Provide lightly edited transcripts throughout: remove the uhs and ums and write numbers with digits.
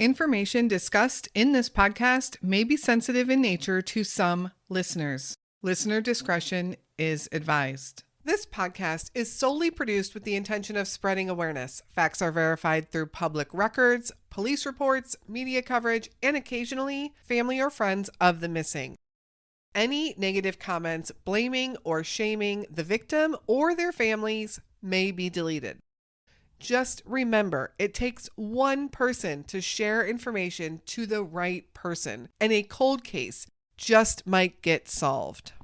Information discussed in this podcast may be sensitive in nature to some listeners. Listener discretion is advised. This podcast is solely produced with the intention of spreading awareness. Facts are verified through public records, police reports, media coverage, and occasionally family or friends of the missing. Any negative comments blaming or shaming the victim or their families may be deleted. Just remember, it takes one person to share information to the right person, and a cold case just might get solved.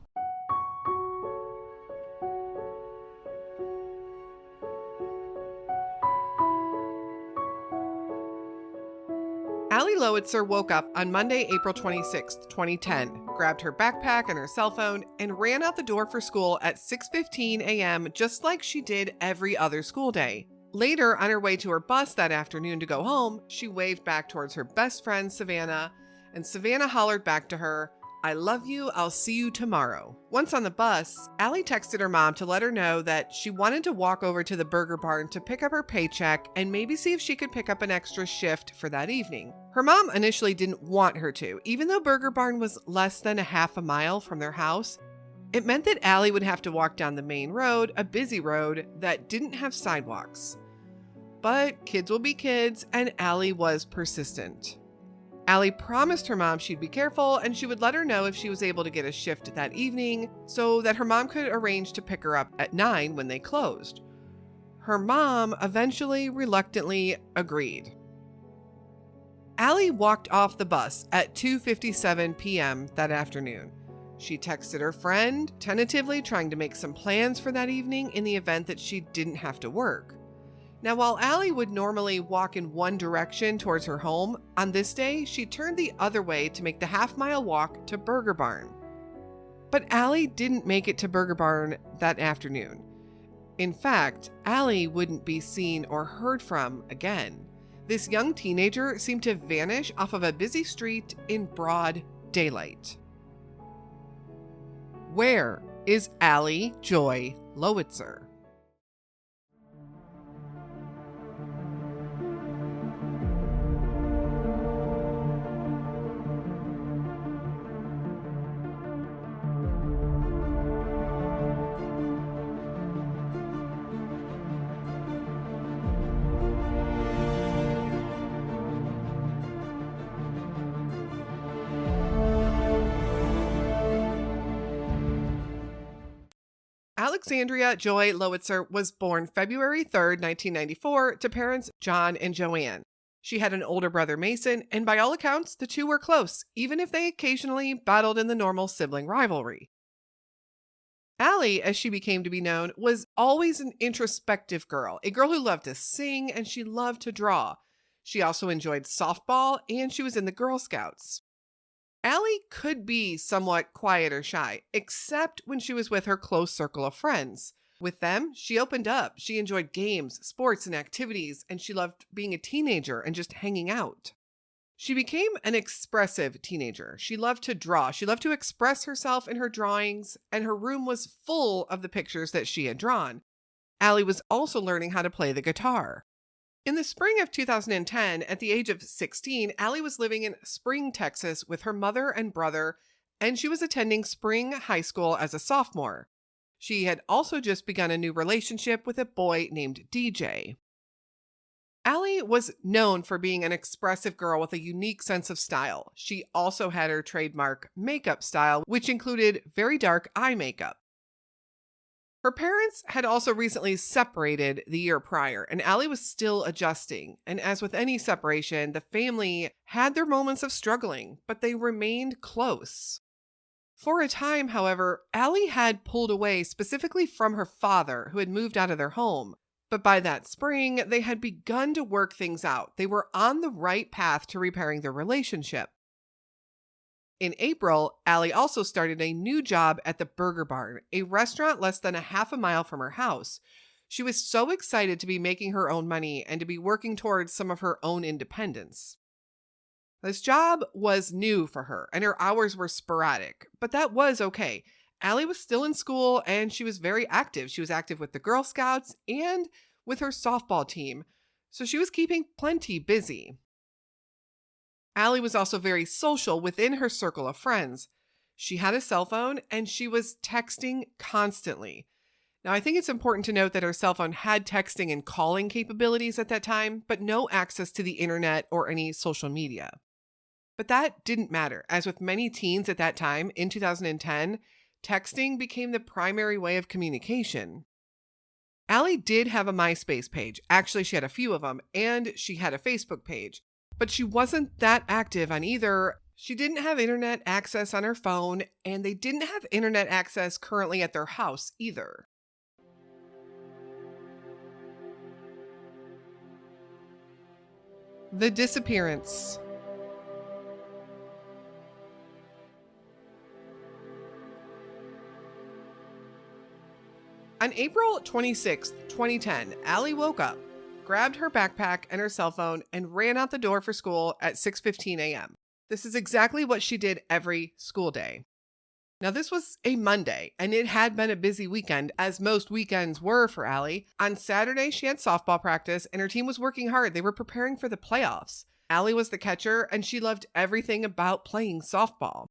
Allie Lowitzer woke up on Monday, April 26, 2010, grabbed her backpack and her cell phone, and ran out the door for school at 6:15 a.m. just like she did every other school day. Later, on her way to her bus that afternoon to go home, she waved back towards her best friend, Savannah, and Savannah hollered back to her, "I love you, I'll see you tomorrow." Once on the bus, Allie texted her mom to let her know that she wanted to walk over to the Burger Barn to pick up her paycheck and maybe see if she could pick up an extra shift for that evening. Her mom initially didn't want her to, even though Burger Barn was less than a half a mile from their house. It meant that Allie would have to walk down the main road, a busy road that didn't have sidewalks. But kids will be kids, and Allie was persistent. Allie promised her mom she'd be careful and she would let her know if she was able to get a shift that evening so that her mom could arrange to pick her up at 9 when they closed. Her mom eventually reluctantly agreed. Allie walked off the bus at 2:57 p.m. that afternoon. She texted her friend, tentatively trying to make some plans for that evening in the event that she didn't have to work. Now, while Allie would normally walk in one direction towards her home, on this day, she turned the other way to make the half-mile walk to Burger Barn. But Allie didn't make it to Burger Barn that afternoon. In fact, Allie wouldn't be seen or heard from again. This young teenager seemed to vanish off of a busy street in broad daylight. Where is Allie Joy Lowitzer? Alexandria Joy Lowitzer was born February 3rd, 1994, to parents John and Joanne. She had an older brother, Mason, and by all accounts, the two were close, even if they occasionally battled in the normal sibling rivalry. Allie, as she became to be known, was always an introspective girl, a girl who loved to sing and she loved to draw. She also enjoyed softball and she was in the Girl Scouts. Allie could be somewhat quiet or shy, except when she was with her close circle of friends. With them, she opened up. She enjoyed games, sports, and activities, and she loved being a teenager and just hanging out. She became an expressive teenager. She loved to draw. She loved to express herself in her drawings, and her room was full of the pictures that she had drawn. Allie was also learning how to play the guitar. In the spring of 2010, at the age of 16, Allie was living in Spring, Texas with her mother and brother, and she was attending Spring High School as a sophomore. She had also just begun a new relationship with a boy named DJ. Allie was known for being an expressive girl with a unique sense of style. She also had her trademark makeup style, which included very dark eye makeup. Her parents had also recently separated the year prior, and Allie was still adjusting. And as with any separation, the family had their moments of struggling, but they remained close. For a time, however, Allie had pulled away specifically from her father, who had moved out of their home. But by that spring, they had begun to work things out. They were on the right path to repairing their relationship. In April, Allie also started a new job at the Burger Barn, a restaurant less than a half a mile from her house. She was so excited to be making her own money and to be working towards some of her own independence. This job was new for her, and her hours were sporadic, but that was okay. Allie was still in school, and she was very active. She was active with the Girl Scouts and with her softball team, so she was keeping plenty busy. Allie was also very social within her circle of friends. She had a cell phone and she was texting constantly. Now, I think it's important to note that her cell phone had texting and calling capabilities at that time, but no access to the internet or any social media. But that didn't matter, as with many teens at that time, in 2010, texting became the primary way of communication. Allie did have a MySpace page. Actually, she had a few of them, and she had a Facebook page. But she wasn't that active on either. She didn't have internet access on her phone, and they didn't have internet access currently at their house either. The disappearance. On April 26, 2010, Allie woke up, grabbed her backpack and her cell phone, and ran out the door for school at 6:15 a.m. This is exactly what she did every school day. Now, this was a Monday, and it had been a busy weekend, as most weekends were for Allie. On Saturday, she had softball practice, and her team was working hard. They were preparing for the playoffs. Allie was the catcher, and she loved everything about playing softball.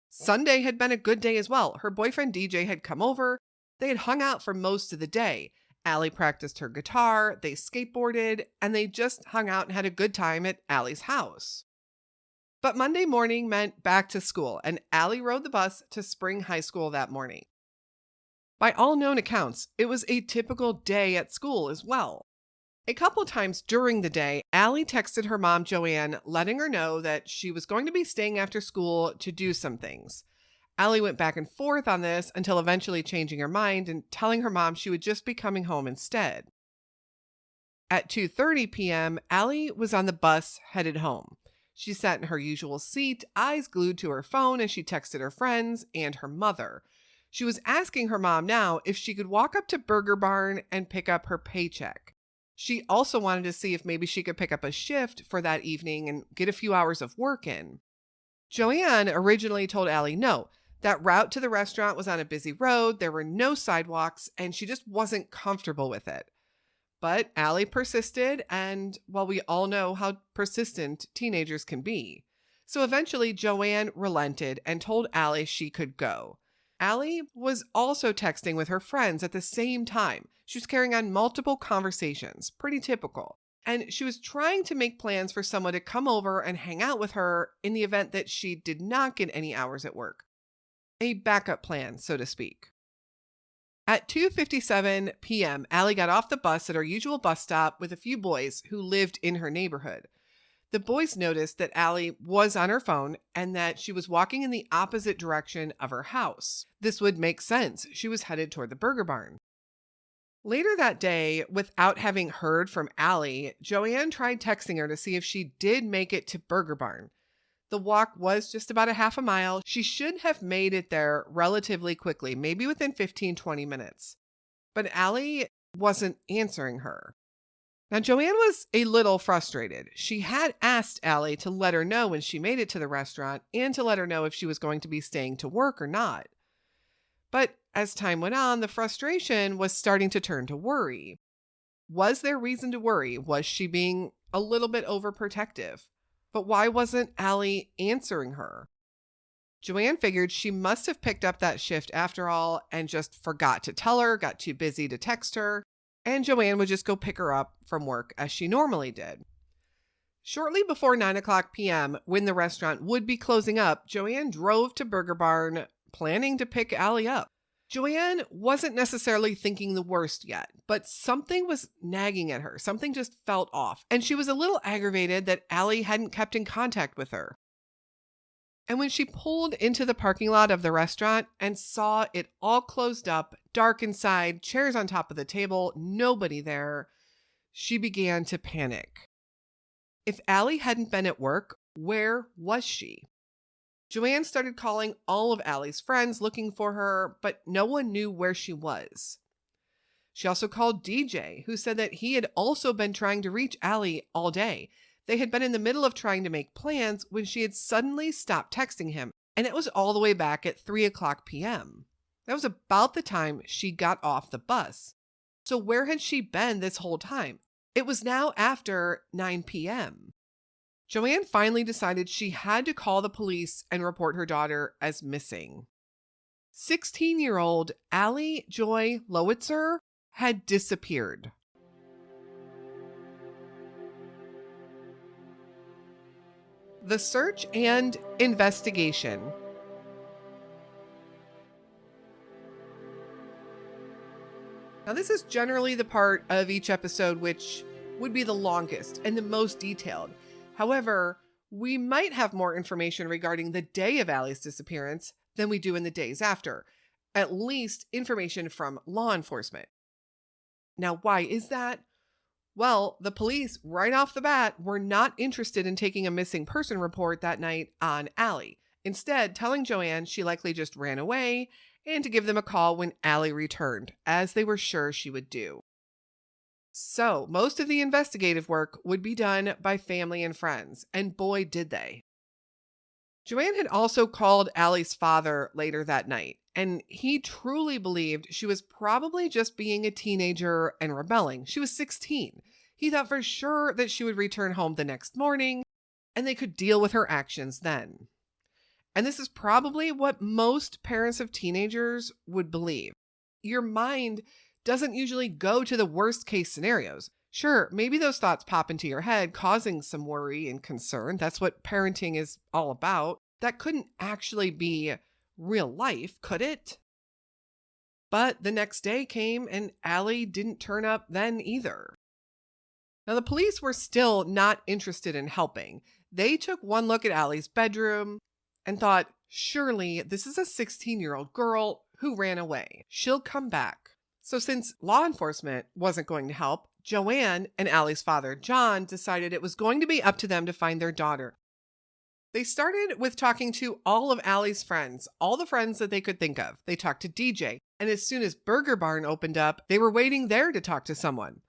Sunday had been a good day as well. Her boyfriend DJ had come over. They had hung out for most of the day. Allie practiced her guitar, they skateboarded, and they just hung out and had a good time at Allie's house. But Monday morning meant back to school, and Allie rode the bus to Spring High School that morning. By all known accounts, it was a typical day at school as well. A couple times during the day, Allie texted her mom, Joanne, letting her know that she was going to be staying after school to do some things. Allie went back and forth on this until eventually changing her mind and telling her mom she would just be coming home instead. At 2:30 p.m., Allie was on the bus headed home. She sat in her usual seat, eyes glued to her phone as she texted her friends and her mother. She was asking her mom now if she could walk up to Burger Barn and pick up her paycheck. She also wanted to see if maybe she could pick up a shift for that evening and get a few hours of work in. Joanne originally told Allie no. That route to the restaurant was on a busy road, there were no sidewalks, and she just wasn't comfortable with it. But Allie persisted, and well, we all know how persistent teenagers can be. So eventually, Joanne relented and told Allie she could go. Allie was also texting with her friends at the same time. She was carrying on multiple conversations, pretty typical. And she was trying to make plans for someone to come over and hang out with her in the event that she did not get any hours at work. A backup plan, so to speak. At 2:57 p.m., Allie got off the bus at her usual bus stop with a few boys who lived in her neighborhood. The boys noticed that Allie was on her phone and that she was walking in the opposite direction of her house. This would make sense. She was headed toward the Burger Barn. Later that day, without having heard from Allie, Joanne tried texting her to see if she did make it to Burger Barn. The walk was just about a half a mile. She should have made it there relatively quickly, maybe within 15-20 minutes. But Allie wasn't answering her. Now, Joanne was a little frustrated. She had asked Allie to let her know when she made it to the restaurant and to let her know if she was going to be staying to work or not. But as time went on, the frustration was starting to turn to worry. Was there reason to worry? Was she being a little bit overprotective? But why wasn't Allie answering her? Joanne figured she must have picked up that shift after all and just forgot to tell her, got too busy to text her, and Joanne would just go pick her up from work as she normally did. Shortly before 9 o'clock p.m., when the restaurant would be closing up, Joanne drove to Burger Barn, planning to pick Allie up. Joanne wasn't necessarily thinking the worst yet, but something was nagging at her. Something just felt off, and she was a little aggravated that Allie hadn't kept in contact with her. And when she pulled into the parking lot of the restaurant and saw it all closed up, dark inside, chairs on top of the table, nobody there, she began to panic. If Allie hadn't been at work, where was she? Joanne started calling all of Allie's friends looking for her, but no one knew where she was. She also called DJ, who said that he had also been trying to reach Allie all day. They had been in the middle of trying to make plans when she had suddenly stopped texting him, and it was all the way back at 3 o'clock p.m. That was about the time she got off the bus. So where had she been this whole time? It was now after 9 p.m. Joanne finally decided she had to call the police and report her daughter as missing. 16-year-old Allie Joy Lowitzer had disappeared. The search and investigation. Now, this is generally the part of each episode which would be the longest and the most detailed. However, we might have more information regarding the day of Allie's disappearance than we do in the days after, at least information from law enforcement. Now, why is that? Well, the police, right off the bat, were not interested in taking a missing person report that night on Allie, instead telling Joanne she likely just ran away and to give them a call when Allie returned, as they were sure she would do. So, most of the investigative work would be done by family and friends, and boy, did they. Joanne had also called Allie's father later that night, and he truly believed she was probably just being a teenager and rebelling. She was 16. He thought for sure that she would return home the next morning, and they could deal with her actions then. And this is probably what most parents of teenagers would believe. Your mind doesn't usually go to the worst case scenarios. Sure, maybe those thoughts pop into your head, causing some worry and concern. That's what parenting is all about. That couldn't actually be real life, could it? But the next day came and Allie didn't turn up then either. Now, the police were still not interested in helping. They took one look at Allie's bedroom and thought, surely this is a 16-year-old girl who ran away. She'll come back. So since law enforcement wasn't going to help, Joanne and Allie's father, John, decided it was going to be up to them to find their daughter. They started with talking to all of Allie's friends, all the friends that they could think of. They talked to DJ, and as soon as Burger Barn opened up, they were waiting there to talk to someone.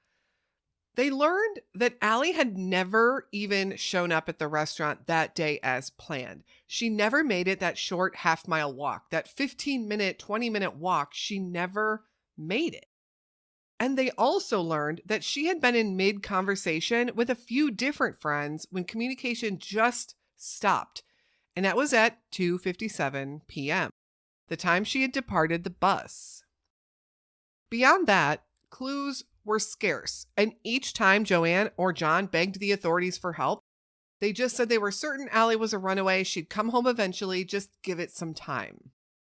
They learned that Allie had never even shown up at the restaurant that day as planned. She never made it that short half-mile walk, that 15-minute, 20-minute walk. She never made it. And they also learned that she had been in mid-conversation with a few different friends when communication just stopped. And that was at 2:57 p.m., the time she had departed the bus. Beyond that, clues were scarce, and each time Joanne or John begged the authorities for help, they just said they were certain Allie was a runaway. She'd come home eventually, just give it some time.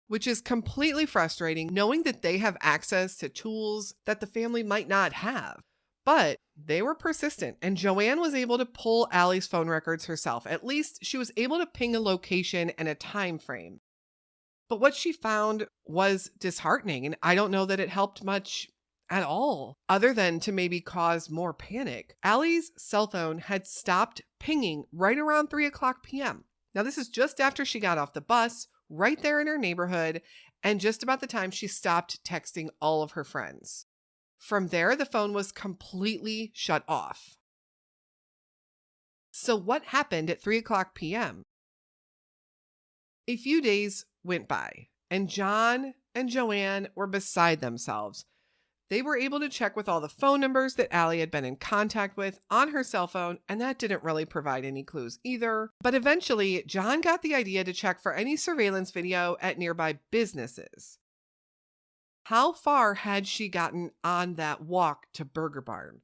Which is completely frustrating, knowing that they have access to tools that the family might not have. But they were persistent, and Joanne was able to pull Allie's phone records herself. At least she was able to ping a location and a time frame. But what she found was disheartening, and I don't know that it helped much at all, other than to maybe cause more panic. Allie's cell phone had stopped pinging right around 3:00 p.m. Now, this is just after she got off the bus, right there in her neighborhood, and just about the time she stopped texting all of her friends. From there, the phone was completely shut off. So what happened at 3:00 p.m.? A few days went by, and John and Joanne were beside themselves. They were able to check with all the phone numbers that Allie had been in contact with on her cell phone, and that didn't really provide any clues either. But eventually, John got the idea to check for any surveillance video at nearby businesses. How far had she gotten on that walk to Burger Barn?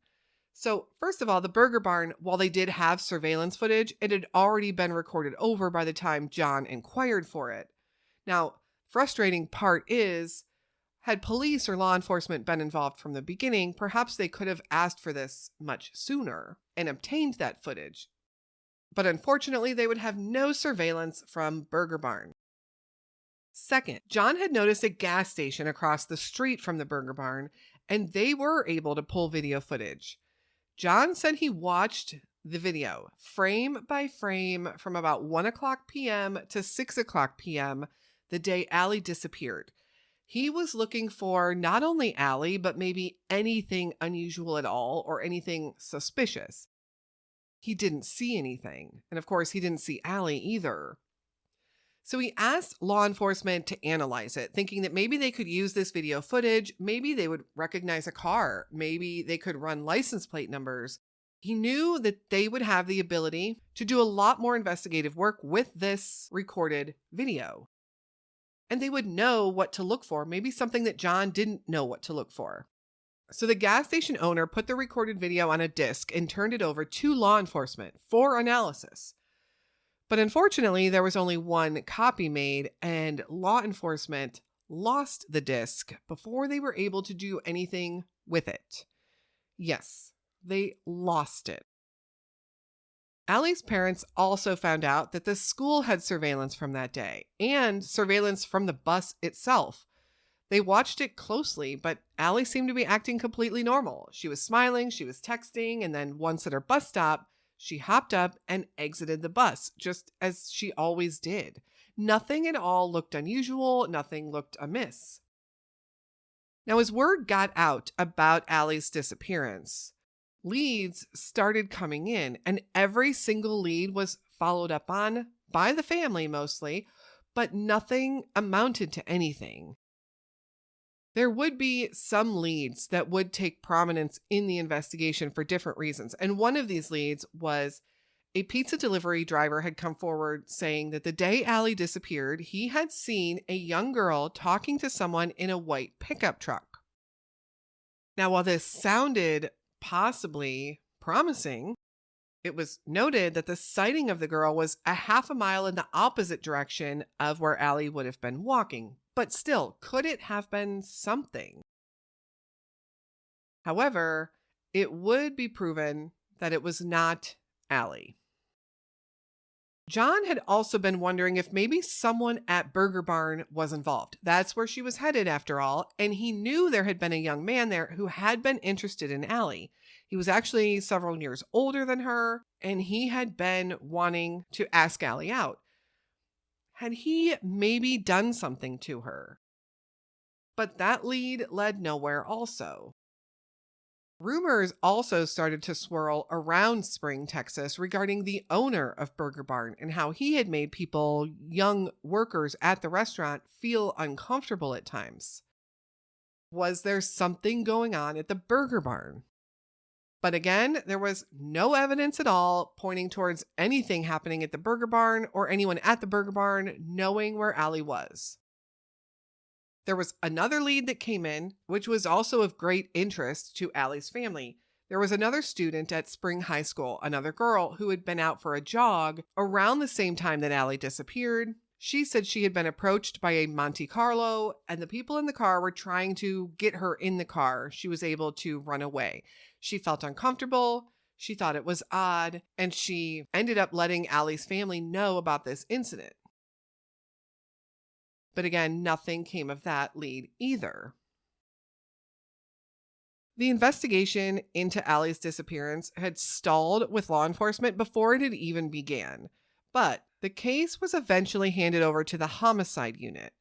So, first of all, the Burger Barn, while they did have surveillance footage, it had already been recorded over by the time John inquired for it. Now, frustrating part is, had police or law enforcement been involved from the beginning, perhaps they could have asked for this much sooner and obtained that footage. But unfortunately, they would have no surveillance from Burger Barn. Second, John had noticed a gas station across the street from the Burger Barn, and they were able to pull video footage. John said he watched the video frame by frame from about 1:00 p.m. to 6:00 p.m. the day Allie disappeared. He was looking for not only Allie, but maybe anything unusual at all or anything suspicious. He didn't see anything. And of course, he didn't see Allie either. So he asked law enforcement to analyze it, thinking that maybe they could use this video footage. Maybe they would recognize a car. Maybe they could run license plate numbers. He knew that they would have the ability to do a lot more investigative work with this recorded video. And they would know what to look for, maybe something that John didn't know what to look for. So the gas station owner put the recorded video on a disc and turned it over to law enforcement for analysis. But unfortunately, there was only one copy made, and law enforcement lost the disc before they were able to do anything with it. Yes, they lost it. Allie's parents also found out that the school had surveillance from that day and surveillance from the bus itself. They watched it closely, but Allie seemed to be acting completely normal. She was smiling, she was texting, and then once at her bus stop, she hopped up and exited the bus, just as she always did. Nothing at all looked unusual, nothing looked amiss. Now, as word got out about Allie's disappearance, leads started coming in, and every single lead was followed up on by the family mostly, but nothing amounted to anything. There would be some leads that would take prominence in the investigation for different reasons. And one of these leads was a pizza delivery driver had come forward saying that the day Allie disappeared, he had seen a young girl talking to someone in a white pickup truck. Now, while this sounded possibly promising, it was noted that the sighting of the girl was a half a mile in the opposite direction of where Allie would have been walking. But still, could it have been something? However, it would be proven that it was not Allie. John had also been wondering if maybe someone at Burger Barn was involved. That's where she was headed after all, and he knew there had been a young man there who had been interested in Allie. He was actually several years older than her, and he had been wanting to ask Allie out. Had he maybe done something to her? But that lead led nowhere also. Rumors also started to swirl around Spring, Texas regarding the owner of Burger Barn and how he had made people, young workers at the restaurant, feel uncomfortable at times. Was there something going on at the Burger Barn? But again, there was no evidence at all pointing towards anything happening at the Burger Barn or anyone at the Burger Barn knowing where Allie was. There was another lead that came in, which was also of great interest to Allie's family. There was another student at Spring High School, another girl who had been out for a jog around the same time that Allie disappeared. She said she had been approached by a Monte Carlo, and the people in the car were trying to get her in the car. She was able to run away. She felt uncomfortable. She thought it was odd, and she ended up letting Allie's family know about this incident. But again, nothing came of that lead either. The investigation into Allie's disappearance had stalled with law enforcement before it had even began, but the case was eventually handed over to the homicide unit.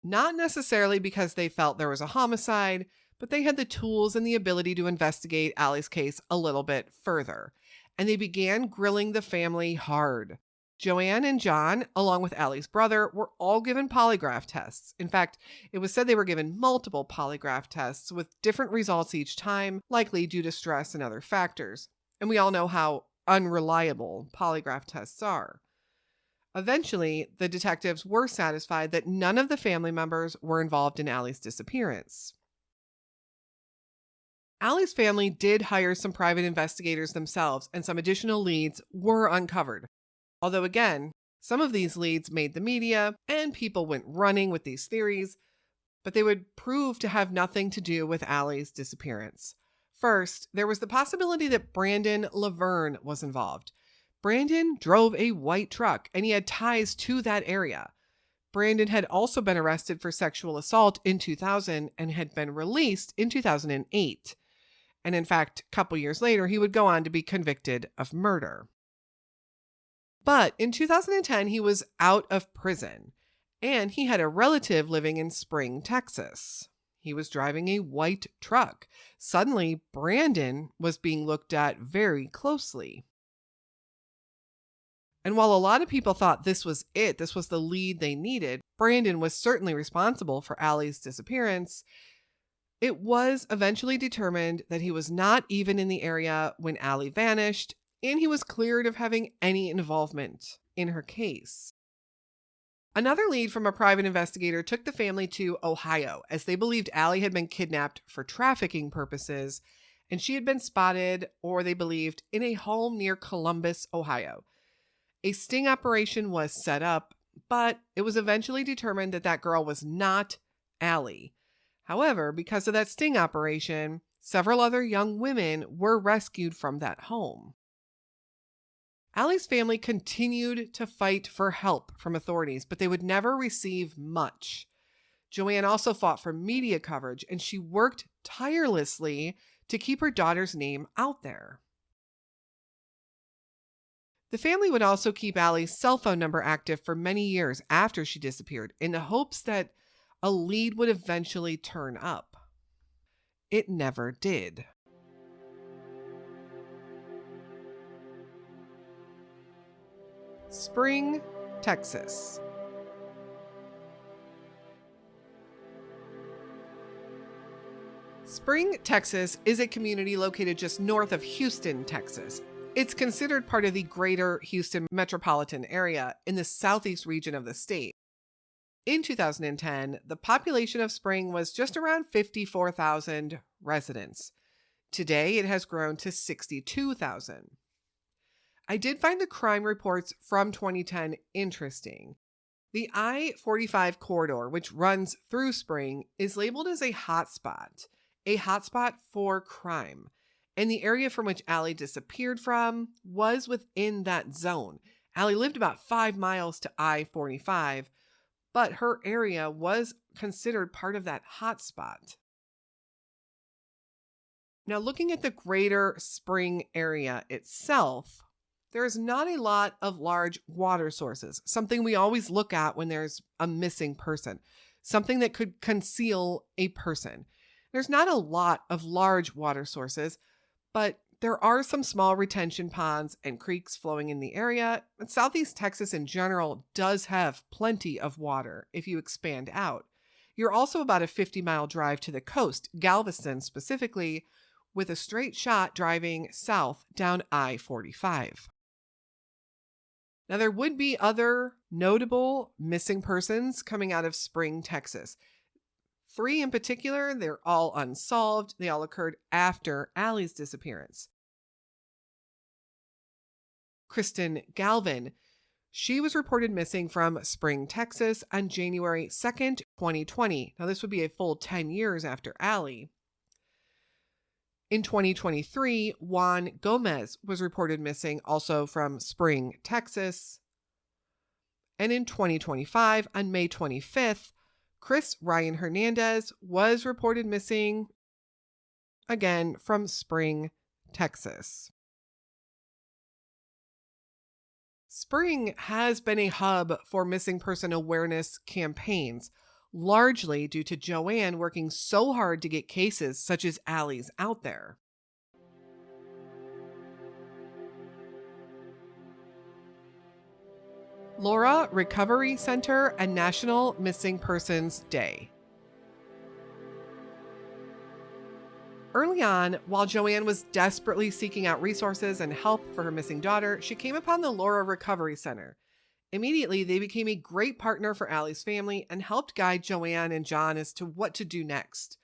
Not necessarily because they felt there was a homicide, but they had the tools and the ability to investigate Allie's case a little bit further, and they began grilling the family hard. Joanne and John, along with Allie's brother, were all given polygraph tests. In fact, it was said they were given multiple polygraph tests with different results each time, likely due to stress and other factors. And we all know how unreliable polygraph tests are. Eventually, the detectives were satisfied that none of the family members were involved in Allie's disappearance. Allie's family did hire some private investigators themselves, and some additional leads were uncovered. Although again, some of these leads made the media and people went running with these theories, but they would prove to have nothing to do with Allie's disappearance. First, there was the possibility that Brandon Laverne was involved. Brandon drove a white truck and he had ties to that area. Brandon had also been arrested for sexual assault in 2000 and had been released in 2008. And in fact, a couple years later, he would go on to be convicted of murder. But in 2010, he was out of prison, and he had a relative living in Spring, Texas. He was driving a white truck. Suddenly, Brandon was being looked at very closely. And while a lot of people thought this was it, this was the lead they needed, Brandon was certainly responsible for Allie's disappearance. It was eventually determined that he was not even in the area when Allie vanished, and he was cleared of having any involvement in her case. Another lead from a private investigator took the family to Ohio, as they believed Allie had been kidnapped for trafficking purposes, and she had been spotted, or they believed, in a home near Columbus, Ohio. A sting operation was set up, but it was eventually determined that that girl was not Allie. However, because of that sting operation, several other young women were rescued from that home. Allie's family continued to fight for help from authorities, but they would never receive much. Joanne also fought for media coverage, and she worked tirelessly to keep her daughter's name out there. The family would also keep Allie's cell phone number active for many years after she disappeared, in the hopes that a lead would eventually turn up. It never did. Spring, Texas. Spring, Texas is a community located just north of Houston, Texas. It's considered part of the greater Houston metropolitan area in the southeast region of the state. In 2010, the population of Spring was just around 54,000 residents. Today, it has grown to 62,000. I did find the crime reports from 2010 interesting. The I-45 corridor, which runs through Spring, is labeled as a hotspot for crime. And the area from which Allie disappeared from was within that zone. Allie lived about 5 miles to I-45, but her area was considered part of that hotspot. Now, looking at the greater Spring area itself, there is not a lot of large water sources, something we always look at when there's a missing person, something that could conceal a person. There's not a lot of large water sources, but there are some small retention ponds and creeks flowing in the area, and Southeast Texas in general does have plenty of water if you expand out. You're also about a 50-mile drive to the coast, Galveston specifically, with a straight shot driving south down I-45. Now, there would be other notable missing persons coming out of Spring, Texas. 3 in particular, they're all unsolved. They all occurred after Allie's disappearance. Kristen Galvin, she was reported missing from Spring, Texas on January 2nd, 2020. Now, this would be a full 10 years after Allie. In 2023, Juan Gomez was reported missing also from Spring, Texas. And in 2025, on May 25th, Chris Ryan Hernandez was reported missing, again, from Spring, Texas. Spring has been a hub for missing person awareness campaigns, largely due to Joanne working so hard to get cases such as Allie's out there. Laura Recovery Center and National Missing Persons Day. Early on, while Joanne was desperately seeking out resources and help for her missing daughter, she came upon the Laura Recovery Center. Immediately, they became a great partner for Allie's family and helped guide Joanne and John as to what to do next.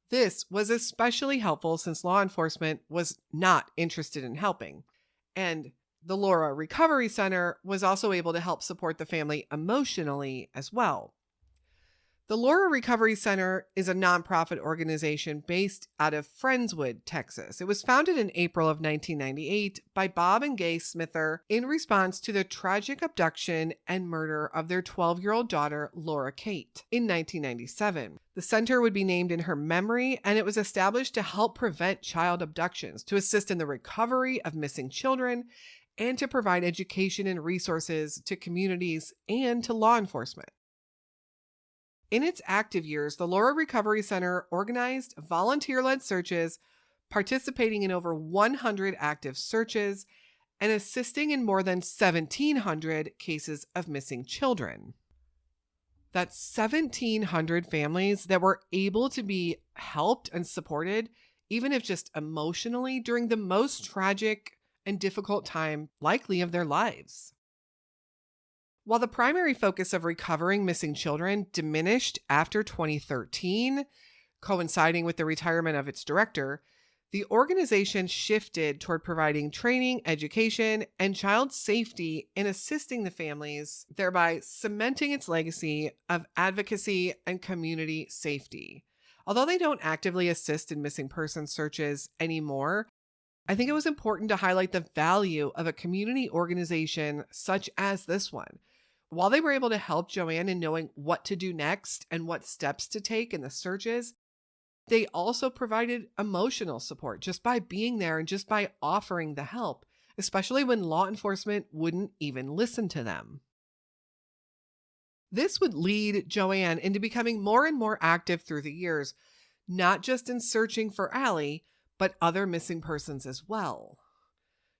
This was especially helpful since law enforcement was not interested in helping. And the Laura Recovery Center was also able to help support the family emotionally as well. The Laura Recovery Center is a nonprofit organization based out of Friendswood, Texas. It was founded in April of 1998 by Bob and Gay Smither in response to the tragic abduction and murder of their 12-year-old daughter, Laura Kate, in 1997. The center would be named in her memory, and it was established to help prevent child abductions, to assist in the recovery of missing children, and to provide education and resources to communities and to law enforcement. In its active years, the Laura Recovery Center organized volunteer-led searches, participating in over 100 active searches, and assisting in more than 1,700 cases of missing children. That's 1,700 families that were able to be helped and supported, even if just emotionally, during the most tragic and difficult time likely of their lives. While the primary focus of recovering missing children diminished after 2013, coinciding with the retirement of its director, the organization shifted toward providing training, education, and child safety in assisting the families, thereby cementing its legacy of advocacy and community safety. Although they don't actively assist in missing persons searches anymore, I think it was important to highlight the value of a community organization such as this one. While they were able to help Joanne in knowing what to do next and what steps to take in the searches, they also provided emotional support just by being there and just by offering the help, especially when law enforcement wouldn't even listen to them. This would lead Joanne into becoming more and more active through the years, not just in searching for Allie, but other missing persons as well.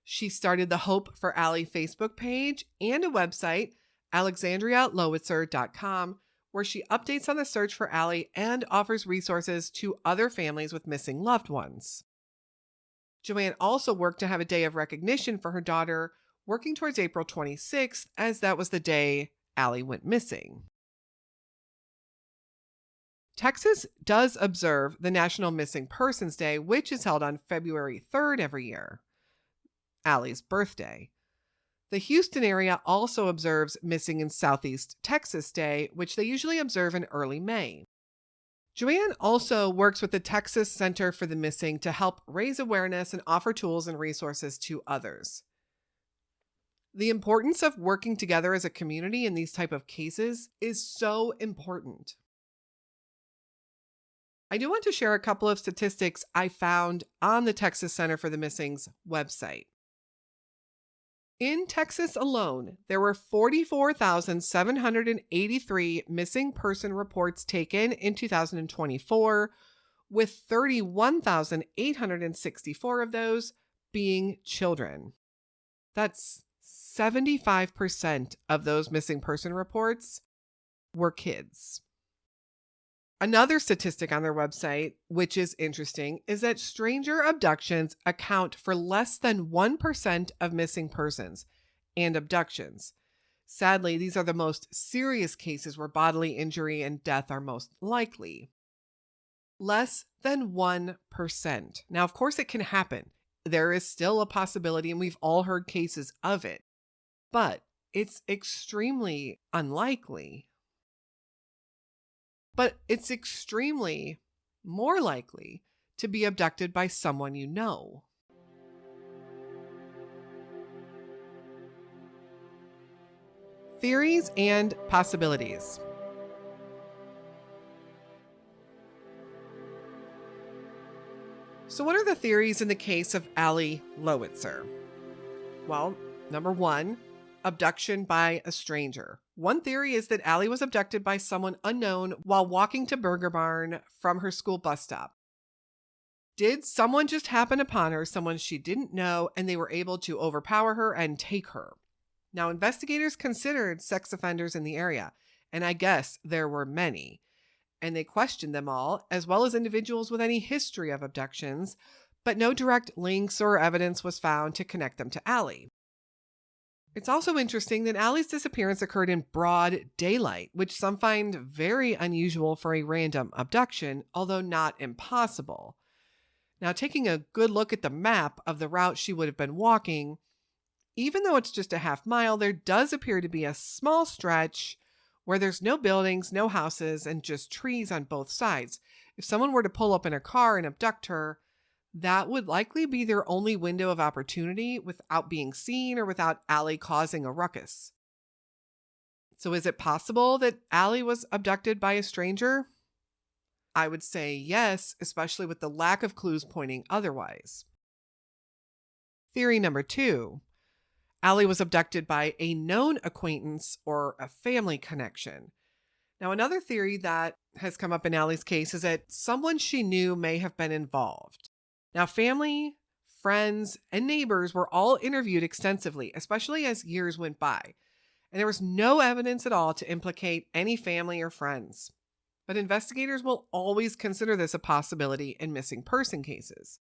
She started the Hope for Allie Facebook page and a website, alexandrialowitzer.com, where she updates on the search for Allie and offers resources to other families with missing loved ones. Joanne also worked to have a day of recognition for her daughter, working towards April 26th, as that was the day Allie went missing. Texas does observe the National Missing Persons Day, which is held on February 3rd every year, Allie's birthday. The Houston area also observes Missing in Southeast Texas Day, which they usually observe in early May. Joanne also works with the Texas Center for the Missing to help raise awareness and offer tools and resources to others. The importance of working together as a community in these type of cases is so important. I do want to share a couple of statistics I found on the Texas Center for the Missing's website. In Texas alone, there were 44,783 missing person reports taken in 2024, with 31,864 of those being children. That's 75% of those missing person reports were kids. Another statistic on their website, which is interesting, is that stranger abductions account for less than 1% of missing persons and abductions. Sadly, these are the most serious cases where bodily injury and death are most likely. Less than 1%. Now, of course, it can happen. There is still a possibility, and we've all heard cases of it, but it's extremely unlikely. But it's extremely more likely to be abducted by someone you know. Theories and possibilities. So what are the theories in the case of Allie Lowitzer? Well, number one, abduction by a stranger. One theory is that Allie was abducted by someone unknown while walking to Burger Barn from her school bus stop. Did someone just happen upon her, someone she didn't know, and they were able to overpower her and take her? Now, investigators considered sex offenders in the area, and I guess there were many, and they questioned them all, as well as individuals with any history of abductions, but no direct links or evidence was found to connect them to Allie. It's also interesting that Allie's disappearance occurred in broad daylight, which some find very unusual for a random abduction, although not impossible. Now, taking a good look at the map of the route she would have been walking, even though it's just a half mile, there does appear to be a small stretch where there's no buildings, no houses, and just trees on both sides. If someone were to pull up in a car and abduct her, that would likely be their only window of opportunity without being seen or without Allie causing a ruckus. So is it possible that Allie was abducted by a stranger? I would say yes, especially with the lack of clues pointing otherwise. Theory number two, Allie was abducted by a known acquaintance or a family connection. Now, another theory that has come up in Allie's case is that someone she knew may have been involved. Now, family, friends, and neighbors were all interviewed extensively, especially as years went by. and there was no evidence at all to implicate any family or friends. But investigators will always consider this a possibility in missing person cases.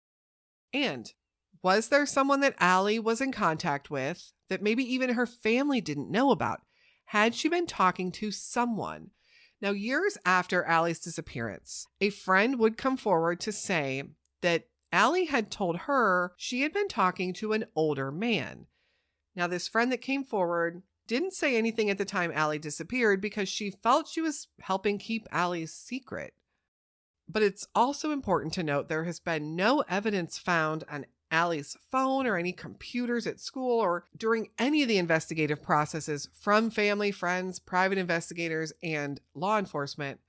And was there someone that Allie was in contact with that maybe even her family didn't know about? Had she been talking to someone? Now, years after Allie's disappearance, a friend would come forward to say that Allie had told her she had been talking to an older man. Now, this friend that came forward didn't say anything at the time Allie disappeared because she felt she was helping keep Allie's secret. But it's also important to note there has been no evidence found on Allie's phone or any computers at school or during any of the investigative processes from family, friends, private investigators, and law enforcement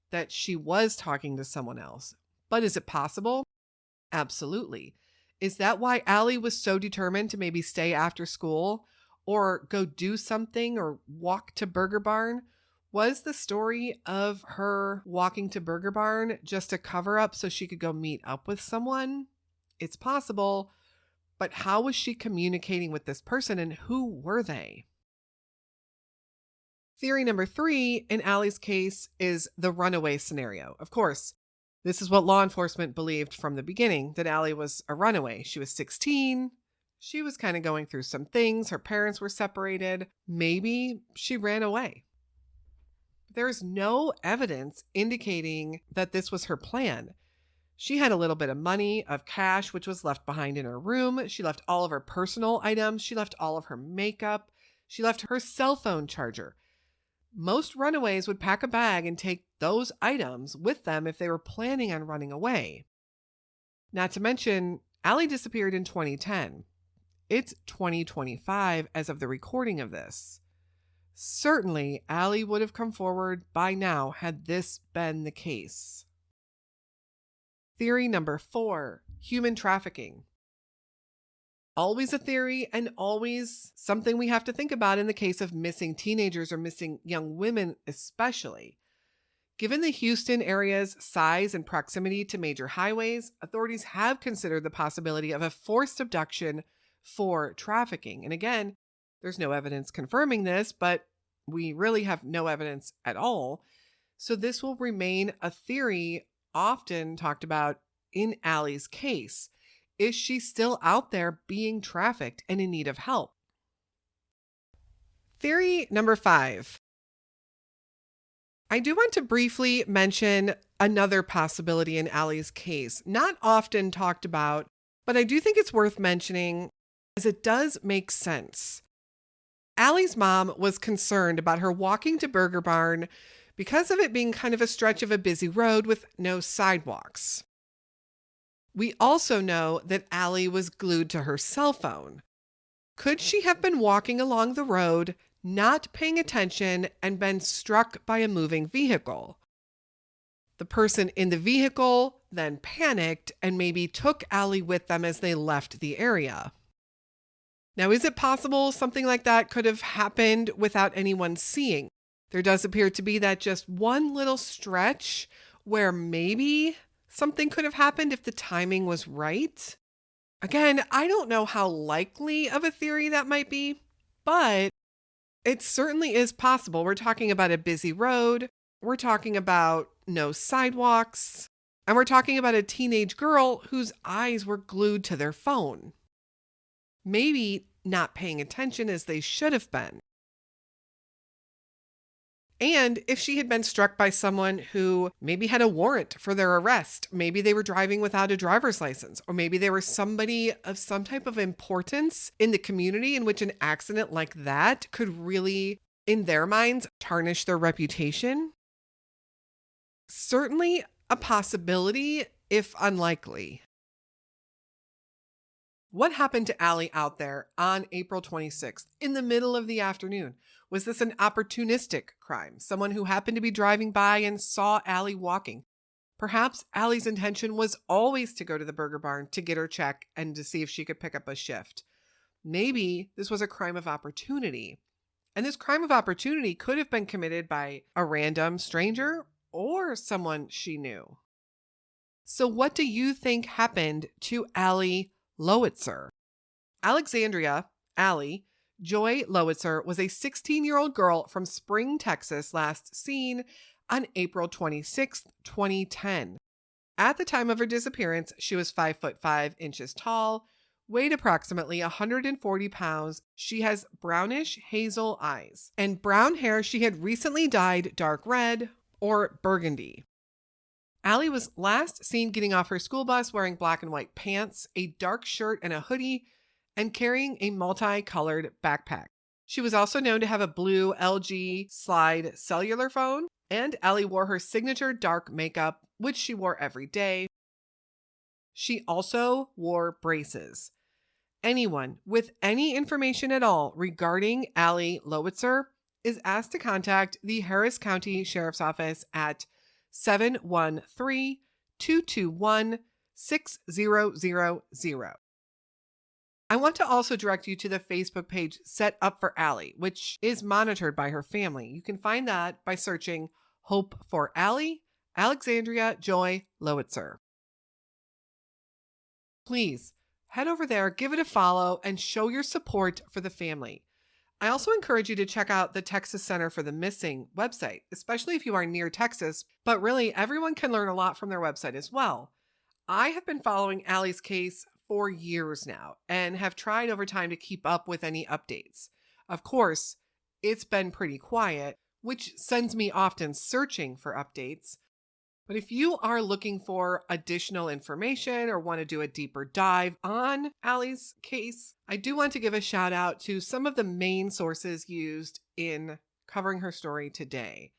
that she was talking to someone else. But is it possible? Absolutely. Is that why Allie was so determined to maybe stay after school or go do something or walk to Burger Barn? Was the story of her walking to Burger Barn just a cover up so she could go meet up with someone? It's possible, but how was she communicating with this person and who were they? Theory number 3 in Allie's case is the runaway scenario. Of course, this is what law enforcement believed from the beginning, that Allie was a runaway. She was 16. She was kind of going through some things. Her parents were separated. Maybe she ran away. There is no evidence indicating that this was her plan. She had a little bit of money, of cash, which was left behind in her room. She left all of her personal items. She left all of her makeup. She left her cell phone charger. Most runaways would pack a bag and take those items with them if they were planning on running away. Not to mention, Allie disappeared in 2010. It's 2025 as of the recording of this. Certainly, Allie would have come forward by now had this been the case. Theory number 4, human trafficking. Always a theory and always something we have to think about in the case of missing teenagers or missing young women especially. Given the Houston area's size and proximity to major highways, authorities have considered the possibility of a forced abduction for trafficking. And again, there's no evidence confirming this, but we really have no evidence at all. So this will remain a theory often talked about in Allie's case. Is she still out there being trafficked and in need of help? Theory number 5. I do want to briefly mention another possibility in Allie's case, not often talked about, but I do think it's worth mentioning as it does make sense. Allie's mom was concerned about her walking to Burger Barn because of it being kind of a stretch of a busy road with no sidewalks. We also know that Allie was glued to her cell phone. Could she have been walking along the road, not paying attention, and been struck by a moving vehicle? The person in the vehicle then panicked and maybe took Allie with them as they left the area. Now, is it possible something like that could have happened without anyone seeing? There does appear to be that just one little stretch where maybe something could have happened if the timing was right. Again, I don't know how likely of a theory that might be, but it certainly is possible. We're talking about a busy road. We're talking about no sidewalks. And we're talking about a teenage girl whose eyes were glued to their phone. Maybe not paying attention as they should have been. And if she had been struck by someone who maybe had a warrant for their arrest, maybe they were driving without a driver's license, or maybe they were somebody of some type of importance in the community in which an accident like that could really, in their minds, tarnish their reputation. Certainly a possibility, if unlikely. What happened to Allie out there on April 26th in the middle of the afternoon? Was this an opportunistic crime? Someone who happened to be driving by and saw Allie walking? Perhaps Allie's intention was always to go to the Burger Barn to get her check and to see if she could pick up a shift. Maybe this was a crime of opportunity. And this crime of opportunity could have been committed by a random stranger or someone she knew. So what do you think happened to Allie Lowitzer? Alexandria, Allie, Joy Lowitzer was a 16-year-old girl from Spring, Texas, last seen on April 26, 2010. At the time of her disappearance, she was 5 foot 5 inches tall, weighed approximately 140 pounds. She has brownish hazel eyes and brown hair she had recently dyed dark red or burgundy. Allie was last seen getting off her school bus wearing black and white pants, a dark shirt and a hoodie, and carrying a multicolored backpack. She was also known to have a blue LG slide cellular phone, and Allie wore her signature dark makeup, which she wore every day. She also wore braces. Anyone with any information at all regarding Allie Lowitzer is asked to contact the Harris County Sheriff's Office at 713-221-6000. I want to also direct you to the Facebook page set up for Allie, which is monitored by her family. You can find that by searching Hope for Allie, Alexandria Joy Lowitzer. Please head over there, give it a follow, and show your support for the family. I also encourage you to check out the Texas Center for the Missing website, especially if you are near Texas, but really everyone can learn a lot from their website as well. I have been following Allie's case for years now and have tried over time to keep up with any updates. Of course, it's been pretty quiet, which sends me often searching for updates. But if you are looking for additional information or want to do a deeper dive on Allie's case, I do want to give a shout out to some of the main sources used in covering her story today.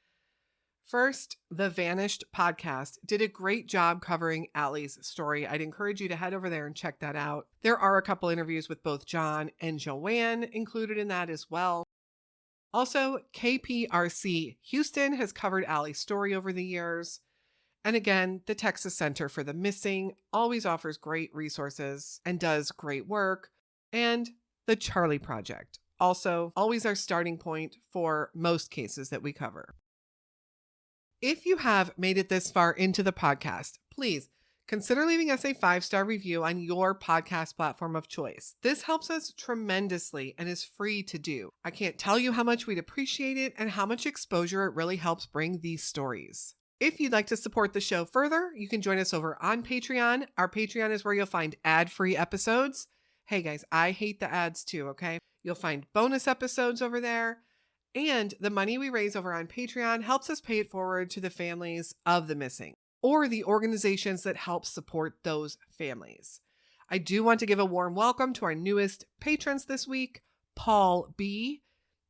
First, the Vanished podcast did a great job covering Allie's story. I'd encourage you to head over there and check that out. There are a couple interviews with both John and Joanne included in that as well. Also, KPRC Houston has covered Allie's story over the years. And again, the Texas Center for the Missing always offers great resources and does great work. And the Charlie Project, also always our starting point for most cases that we cover. If you have made it this far into the podcast, please consider leaving us a 5-star review on your podcast platform of choice. This helps us tremendously and is free to do. I can't tell you how much we'd appreciate it and how much exposure it really helps bring these stories. If you'd like to support the show further, you can join us over on Patreon. Our Patreon is where you'll find ad-free episodes. Hey guys, I hate the ads too, okay? You'll find bonus episodes over there. And the money we raise over on Patreon helps us pay it forward to the families of the missing or the organizations that help support those families. I do want to give a warm welcome to our newest patrons this week, Paul B.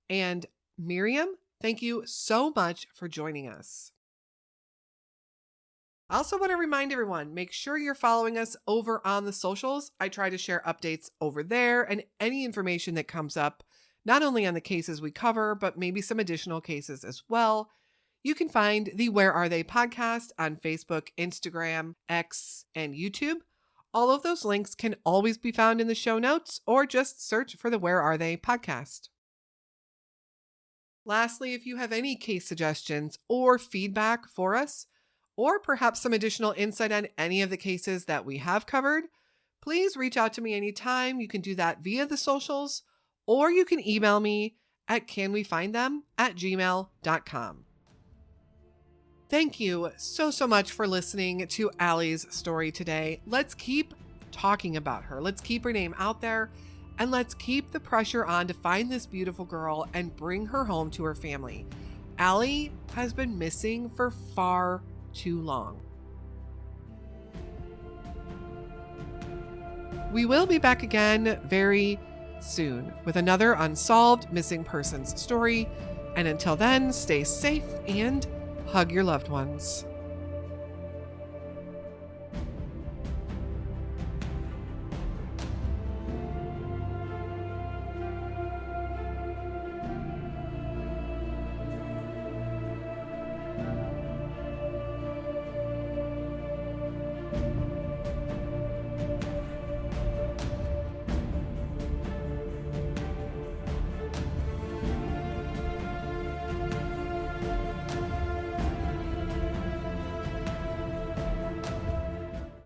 and Miriam. Thank you so much for joining us. I also want to remind everyone, make sure you're following us over on the socials. I try to share updates over there and any information that comes up, not only on the cases we cover, but maybe some additional cases as well. You can find the Where Are They podcast on Facebook, Instagram, X, and YouTube. All of those links can always be found in the show notes or just search for the Where Are They podcast. Lastly, if you have any case suggestions or feedback for us, or perhaps some additional insight on any of the cases that we have covered, please reach out to me anytime. You can do that via the socials, or you can email me at canwefindthem@gmail.com. Thank you so much for listening to Allie's story today. Let's keep talking about her. Let's keep her name out there, and let's keep the pressure on to find this beautiful girl and bring her home to her family. Allie has been missing for far too long. We will be back again very soon with another unsolved missing persons story. And until then, stay safe and hug your loved ones.